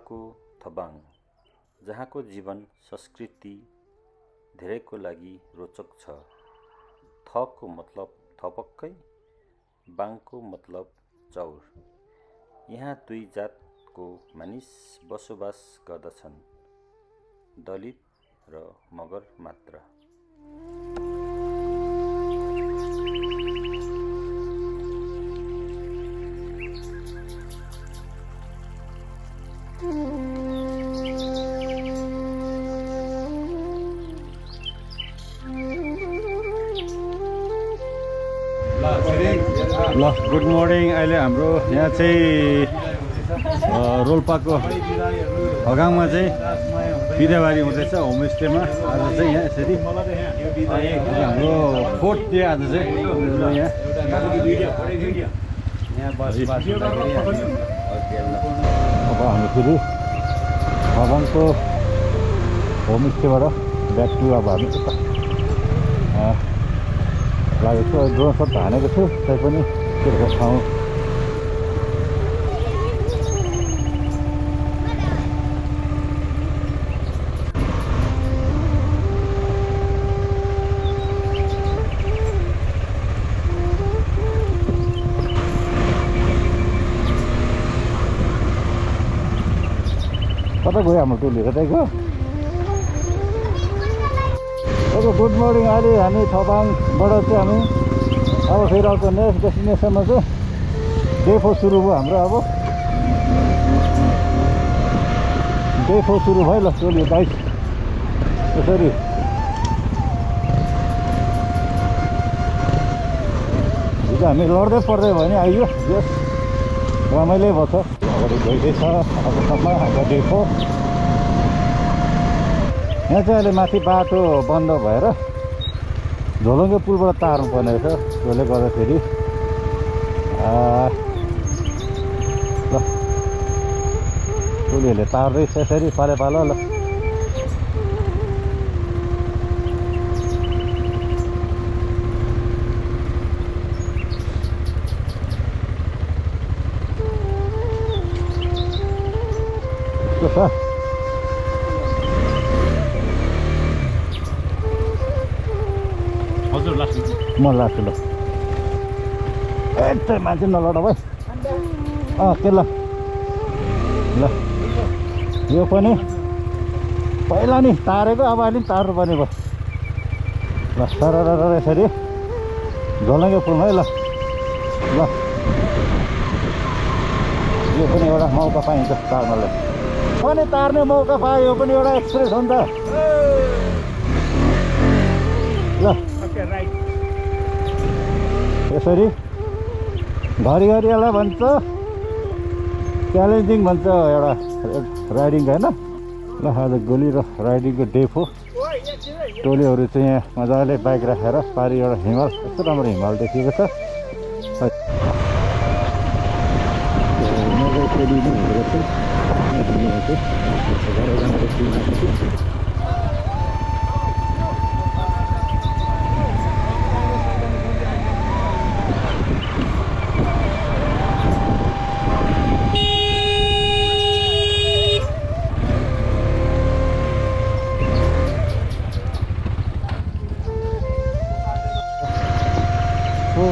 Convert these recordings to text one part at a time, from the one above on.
रोल्पाको थबाङ, जहाँको जीवन संस्कृति धेरैको लागि रोचक छ। थको मतलब थपक्कै, बाङको मतलब चौर। यहाँ दुई जातको मानिस बसोबास गर्दछन्, दलित र मगर मात्र। ल गुड मर्निङ। अहिले हाम्रो यहाँ चाहिँ रोल्पाको हगाङमा चाहिँ बिदाबारी हुँदैछ होमस्टेमा। आज चाहिँ यहाँ यसरी हाम्रो फोर्थ डे आज चाहिँ अब हामी फेरि हगाङको होमस्टेबाट ब्याक टु अब हामी लागेको छु। ड्रोन सट हानेको छु, तैपनि त्यो ठाउँ कता गयो हाम्रो टोली कतैको। Good morning. अहिले हामी थबाङबाट चाहिँ हामी अब फेरि अर्को नेक्स्ट डेस्टिनेसनमा चाहिँ डे 4 सुरु भयो हाम्रो। अब डे 4 सुरु भयो। ल टोली बाइक यसरी हिजो हामी लड्दै पर्दै भयो नि आइयो। यस रमाइलो भयो छ। अगाडि गइँदैछ अबसम्म हाम्रो डे 4। यहाँ चाहिँ अहिले माथि बाटो बन्द भएर झोलुङ्गे पुलबाट तार्नु पर्ने रहेछ। त्यसले गर्दाखेरि ल टोलीहरूले तार्दैछ यसरी पाले पालो। ल छ म लाग्छु। ल यतै मान्छे नलड भाइ। के ल ल यो पनि पहिला नि तारेको, अब अलि तार्नुपर्ने भयो। ल सर यसरी झोलुङ्गे पुलमा है। ल ल यो पनि एउटा मौका पाइन्छ तार्नलाई। पनि तार्ने मौका पायो, यो पनि एउटा एक्सप्रेस हो नि त। ल यसरी घरिघरि यसलाई भन्छ च्यालेन्जिङ भन्छ एउटा राइडिङ होइन। ल आज गोली र राइडिङको डे 4। टोलीहरू चाहिँ यहाँ मजाले बाइक राखेर पारि एउटा हिमाल, यस्तो राम्रो हिमाल देखिएको छ।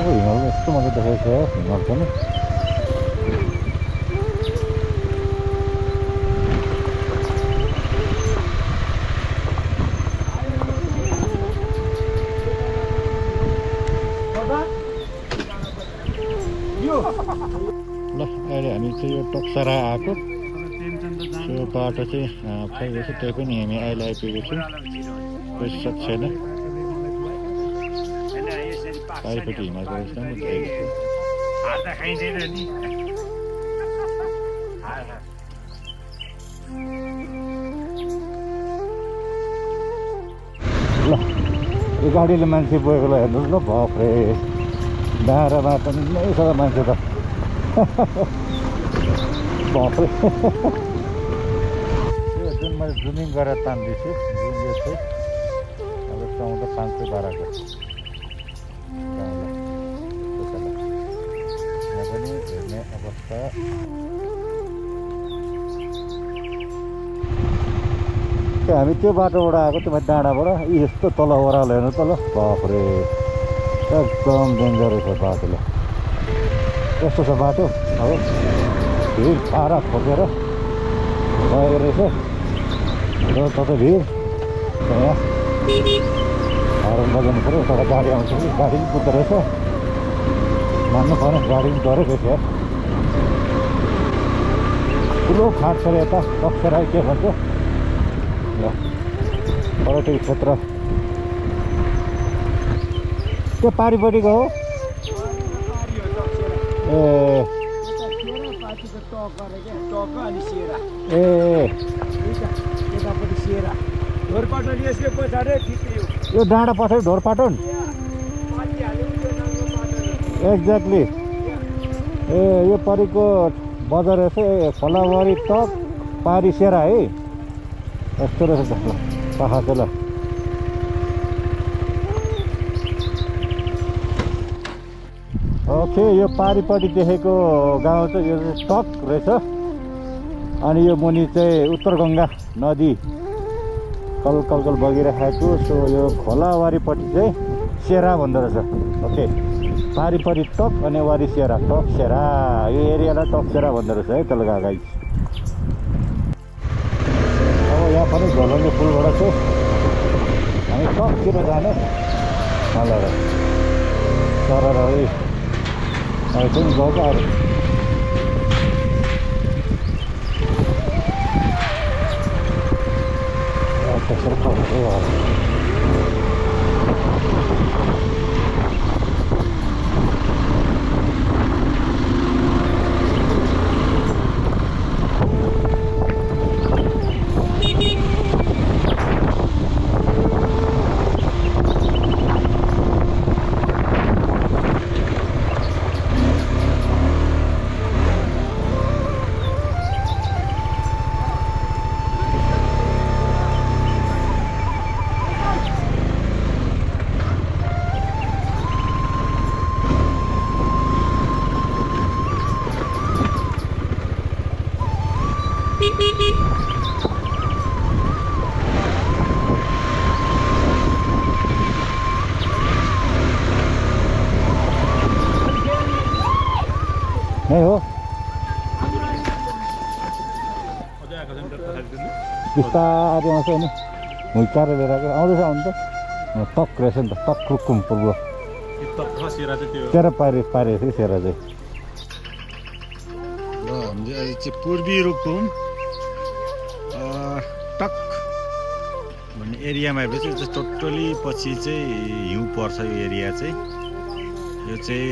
हिमाल यस्तो मजा देखेको छ हिमाल पनि। ल अहिले हामी चाहिँ यो टक्सरा आएको त्यो बाटो चाहिँ फाइदै छ। त्यही पनि हामी अहिले आइपुगेको छौँ। कोही सक छैन। पारिपट्टि हिमालको रहेछ म देखेको छु। ल यो गाडीले मान्छे बोकेकोलाई हेर्नुहोस् ल। भफ्रे डाँडामा पनि नै छ मान्छे त। भफ्रे यो जुन मैले जुमिङ गरेर तान्दैछु जुन यो चाहिँ अब 14,512 यहाँ पनि हेर्ने अवस्था। हामी त्यो बाटोबाट आएको त्यो माथि डाँडाबाट यस्तो तल ओह्रालो हेर्नु तल बाफरे एकदम डेन्जर छ बाटो ल कस्तो छ बाटो अब भिड पारा खोजेर गएको रहेछ र कतै भिड यहाँ हरन बजाउनु पऱ्यो तर गाडी आउँछ कि गाडी पनि कुद्दो रहेछ मान्नु पऱ्यो गाडी पनि डरै रहेछ यार ठुलो फाँट छ यता टक्सेर के भन्छ ल पर्यटक क्षेत्र त्यो पारिपट्टिको हो ए यो डाँडा पछाडि ढोरपाटन एक्ज्याक्टली ए यो परिको बजार रहेछ खोलावारी टक पारी सेरा है यस्तो रहेछ पाखा चाहिँ ल ओके यो पारिपट्टि देखेको गाउँ चाहिँ यो चाहिँ टक रहेछ अनि यो मुनि चाहिँ उत्तर गङ्गा नदी कलकल बगिरहेको सो यो खोलावारीपट्टि चाहिँ सेरा भन्दो रहेछ ओके पारिपट्टि टक अनि वारी सेरा टक सेरा यो एरियालाई टक सेरा भन्दो रहेछ है तल गाई अब यहाँ पनि झोलङ्गे पुलबाट चाहिँ हामी टकतिर जाने मलाई तर है अहिले पनि गएको अरू त्यसरी पढ्दै हो नहीं हो बिस्तारै आउँछ नि हुइकाएर लिएर आउँदैछ आउनु त टक रहेछ नि त टक रुकुम पूर्व तेह्र पारे सेरा चाहिँ ल हामीले अहिले चाहिँ पूर्वी रुकुम टक भन्ने एरियामा आएपछि टोटली पछि चाहिँ हिउँ पर्छ यो एरिया चाहिँ यो चाहिँ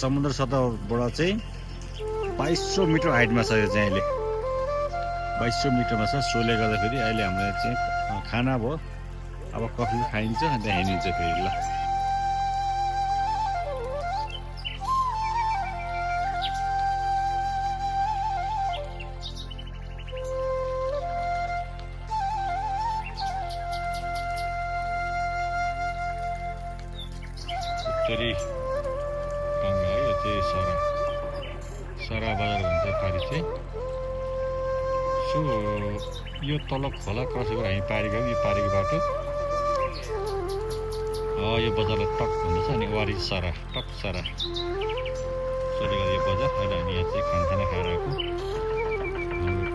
समुद्र सतहबाट चाहिँ 2200 मिटर हाइटमा छ यो चाहिँ अहिले 2200 मिटरमा छ सोले गर्दाखेरि अहिले हामीलाई चाहिँ खाना भयो अब कफी खाइन्छ अन्त हिँडिन्छ फेरि ल उत्तरी गङ्गा है यो चाहिँ सरा बजार भन्छ पारी चाहिँ सो यो तल खोला क्रस गरेर हामी पारी गयौँ यो पारीको बाटो यो बजारलाई टक भन्दछ अनि वारी सरा टक सरा सोले गर्दा यो बजार अहिले हामी यहाँ चाहिँ खाना खाएर आएको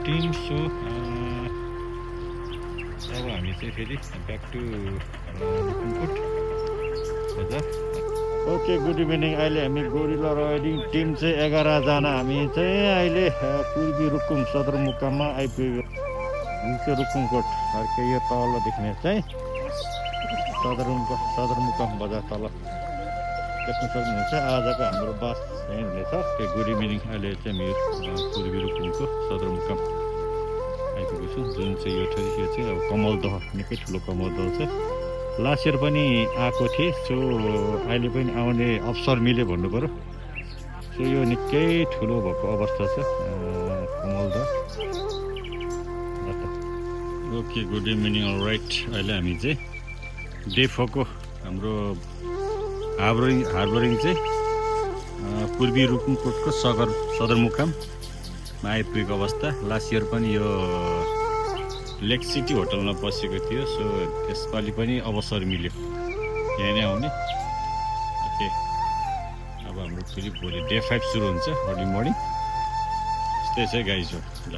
टिम सो अब हामी चाहिँ फेरि ब्याक टु रुकुमकोट बजार ओके गुड इभिनिङ अहिले हामी गोरिल्ला राइडिङ टिम चाहिँ 11 जना हामी चाहिँ अहिले पूर्वी रुकुम सदरमुकाममा आइपुग्यो यो रुकुमकोट अर्कै यो तल देख्ने चाहिँ सदरमुकाम बजार तल देख्न सक्नुहुन्छ आजको हाम्रो बस यहीँ हुनेछ ओके गुड इभिनिङ अहिले चाहिँ हामी पूर्वी रुकुमको सदरमुकाम आइपुगेको छु जुन चाहिँ यो चाहिँ अब कमलदह निकै ठुलो कमलदह छ लास्ट इयर पनि आएको थिएँ सो अहिले पनि आउने अवसर मिल्यो भन्नु पऱ्यो सो यो निकै ठुलो भएको अवस्था छ Kamaldah okay good evening right अहिले हामी चाहिँ डे 4 को हाम्रो हार्बरिङ चाहिँ पूर्वी रुकुमकोटको सदरमुकाममा आइपुगेको अवस्था लास्ट इयर पनि यो लेक सिटी होटलमा बसेको थियो। सो त्यसपालि पनि अवसर मिल्यो यहाँ नै आउने। ओके, अब हाम्रो फेरि भोलि डे 5 सुरु हुन्छ अर्ली मर्निङ। यस्तै छ गाइज हो ल।